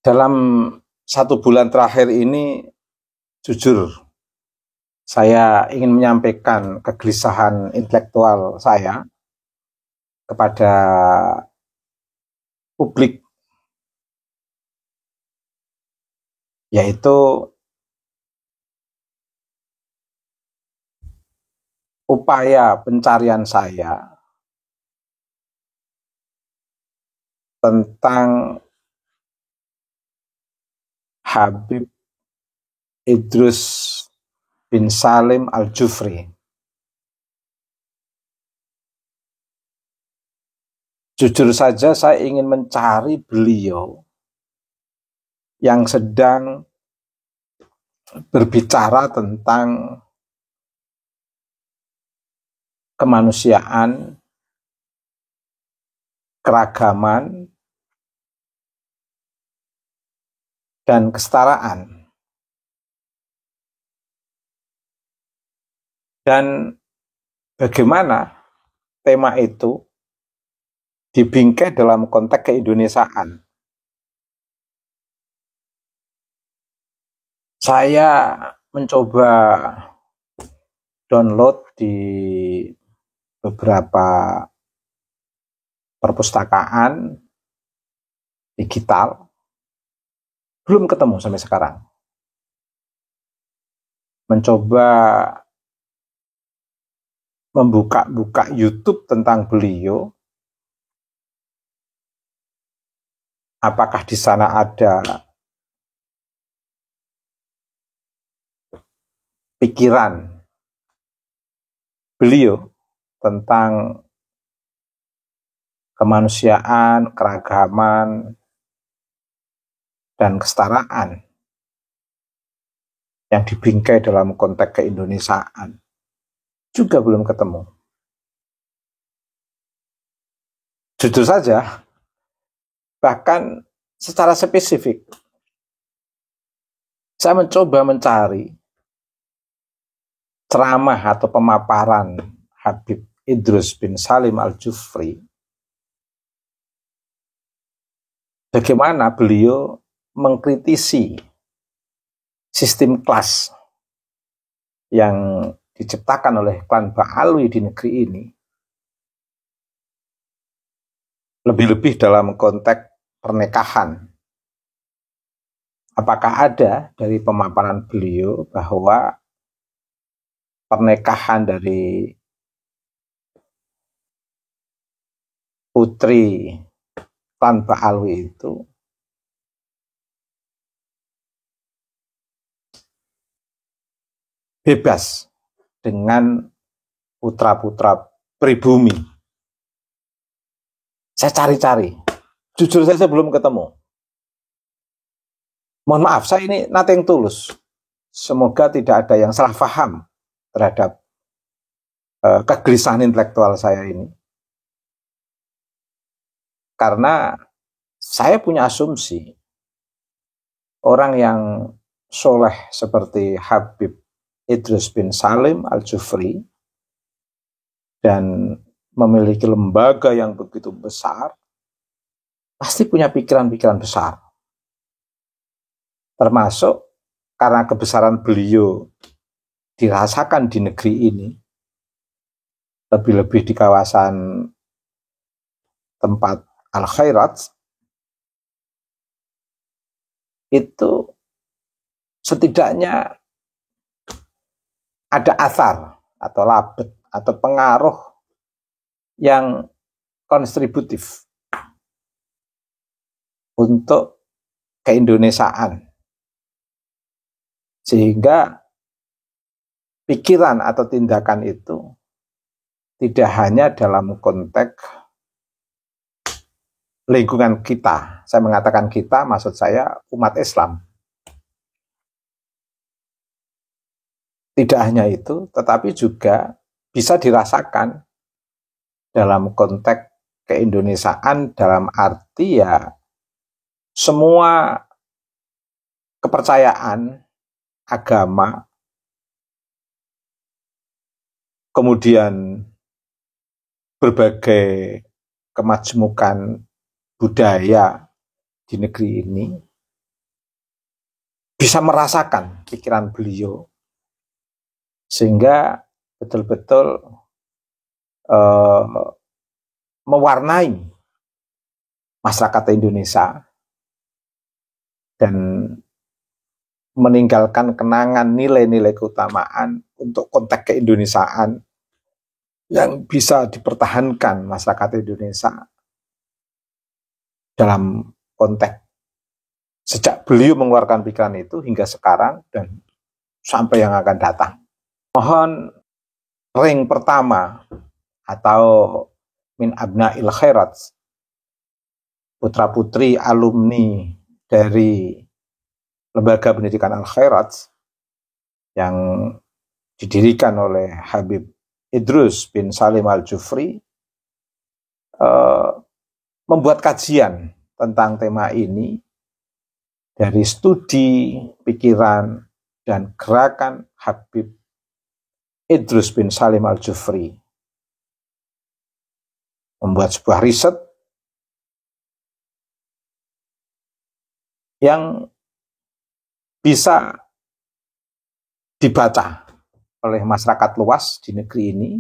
Dalam 1 bulan terakhir ini, jujur, saya ingin menyampaikan kegelisahan intelektual saya kepada publik, yaitu upaya pencarian saya tentang Habib Idrus bin Salim Al-Jufri. Jujur saja saya ingin mencari beliau yang sedang berbicara tentang kemanusiaan, keragaman, dan kesetaraan. Dan bagaimana tema itu dibingkai dalam konteks keindonesiaan. Saya mencoba download di beberapa perpustakaan digital, belum ketemu sampai sekarang. Mencoba membuka-buka YouTube tentang beliau, apakah di sana ada pikiran beliau tentang kemanusiaan, keragaman, dan kesetaraan yang dibingkai dalam konteks keindonesiaan. Juga belum ketemu. Jujur saja, bahkan secara spesifik, saya mencoba mencari ceramah atau pemaparan Habib Idrus bin Salim Al-Jufri, bagaimana beliau mengkritisi sistem kelas yang diciptakan oleh klan Ba'alwi di negeri ini, lebih-lebih dalam konteks pernikahan. Apakah ada dari pemaparan beliau bahwa pernikahan dari putri klan Ba'alwi itu bebas dengan putra-putra pribumi? Saya cari-cari, jujur saja belum ketemu. Mohon maaf, saya ini nothing tulus. Semoga tidak ada yang salah paham terhadap kegelisahan intelektual saya ini. Karena saya punya asumsi, orang yang soleh seperti Habib Idrus bin Salim Al-Jufri dan memiliki lembaga yang begitu besar, pasti punya pikiran-pikiran besar. Termasuk karena kebesaran beliau dirasakan di negeri ini, lebih-lebih di kawasan tempat Al-Khairat, itu setidaknya ada athar atau labet atau pengaruh yang kontributif untuk keindonesiaan, sehingga pikiran atau tindakan itu tidak hanya dalam konteks lingkungan kita. Saya mengatakan kita, maksud saya umat Islam. Tidak hanya itu, tetapi juga bisa dirasakan dalam konteks keindonesiaan, dalam arti ya semua kepercayaan, agama, kemudian berbagai kemajmukan budaya di negeri ini bisa merasakan pikiran beliau, sehingga betul-betul mewarnai masyarakat Indonesia dan meninggalkan kenangan nilai-nilai keutamaan untuk konteks keindonesiaan yang bisa dipertahankan masyarakat Indonesia dalam konteks sejak beliau mengeluarkan pikiran itu hingga sekarang dan sampai yang akan datang. Mohon ring pertama atau min abna'il khairat, putra-putri alumni dari Lembaga Pendidikan Al-Khairat yang didirikan oleh Habib Idrus bin Salim Al-Jufri membuat kajian tentang tema ini dari studi pikiran dan gerakan Habib Idrus bin Salim Al-Jufri, membuat sebuah riset yang bisa dibaca oleh masyarakat luas di negeri ini,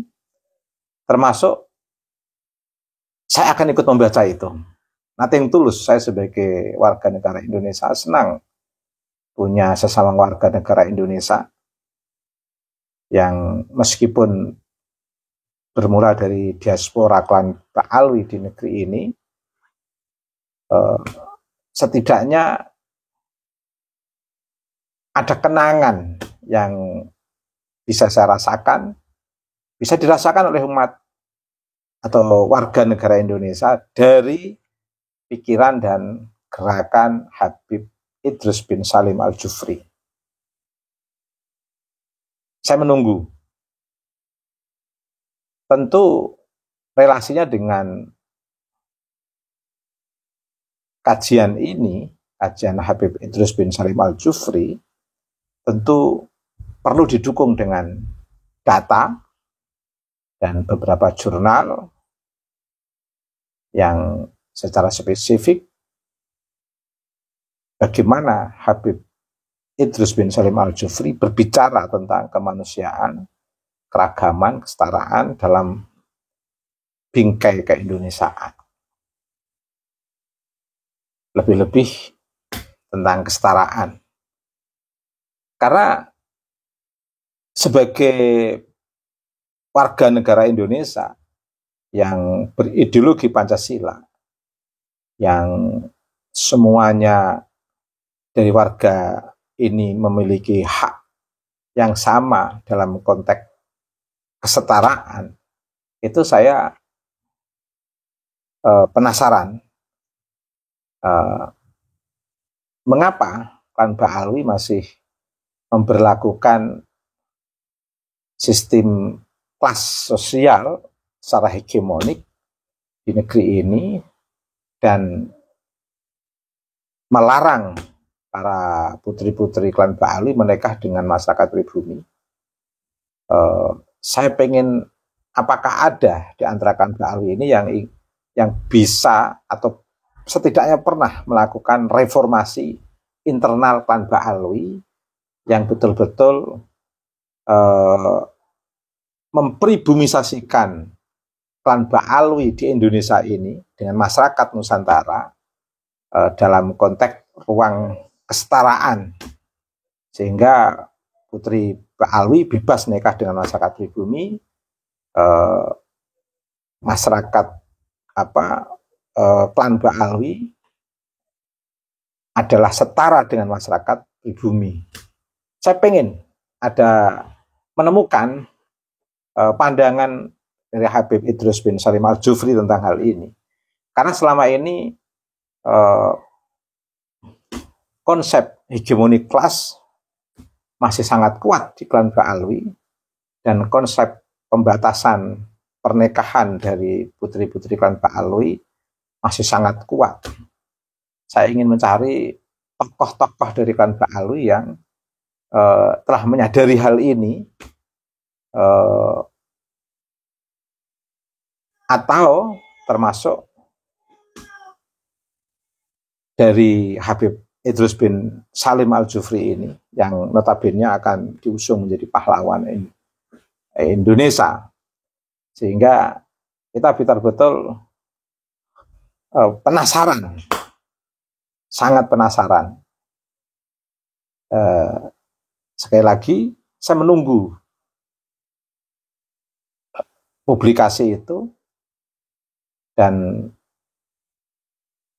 termasuk saya akan ikut membaca itu. Nothing tulus, saya sebagai warga negara Indonesia senang punya sesama warga negara Indonesia yang meskipun bermula dari diaspora klan Ba'alwi di negeri ini, setidaknya ada kenangan yang bisa saya rasakan, bisa dirasakan oleh umat atau warga negara Indonesia dari pikiran dan gerakan Habib Idrus bin Salim Al-Jufri. Saya menunggu. Tentu relasinya dengan kajian ini, kajian Habib Idrus bin Salim Al-Jufri, tentu perlu didukung dengan data dan beberapa jurnal yang secara spesifik bagaimana Habib Idrus bin Salim Al-Jufri berbicara tentang kemanusiaan, keragaman, kesetaraan dalam bingkai keindonesiaan. Lebih-lebih tentang kesetaraan. Karena sebagai warga negara Indonesia yang berideologi Pancasila, yang semuanya dari warga ini memiliki hak yang sama dalam konteks kesetaraan, itu saya penasaran mengapa klan Ba'alwi masih memberlakukan sistem kelas sosial secara hegemonik di negeri ini dan melarang para putri-putri klan Ba'alwi menikah dengan masyarakat pribumi. Saya pengen, apakah ada di antara klan Ba'alwi ini yang bisa atau setidaknya pernah melakukan reformasi internal klan Ba'alwi yang betul-betul mempribumisasikan klan Ba'alwi di Indonesia ini dengan masyarakat Nusantara dalam konteks ruang kesetaraan, sehingga putri Ba'alwi bebas nikah dengan masyarakat pribumi, masyarakat klan Ba'alwi adalah setara dengan masyarakat pribumi. Saya pengen menemukan pandangan dari Habib Idrus bin Salim Al-Jufri tentang hal ini. Karena selama ini konsep hegemoni kelas masih sangat kuat di klan Ba'alwi, dan konsep pembatasan pernikahan dari putri-putri klan Ba'alwi masih sangat kuat. Saya ingin mencari tokoh-tokoh dari klan Ba'alwi yang telah menyadari hal ini, atau termasuk dari Habib Idrus bin Salim Al-Jufri ini, yang notabene akan diusung menjadi pahlawan Indonesia. Sehingga kita betul-betul penasaran, sangat penasaran. Sekali lagi, saya menunggu publikasi itu, dan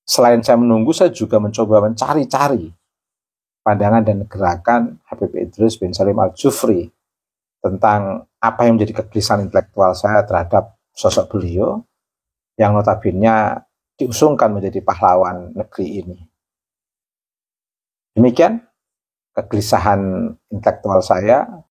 selain saya menunggu, saya juga mencoba mencari-cari pandangan dan gerakan Habib Idrus bin Salim Al-Jufri tentang apa yang menjadi kegelisahan intelektual saya terhadap sosok beliau yang notabene diusungkan menjadi pahlawan negeri ini. Demikian kegelisahan intelektual saya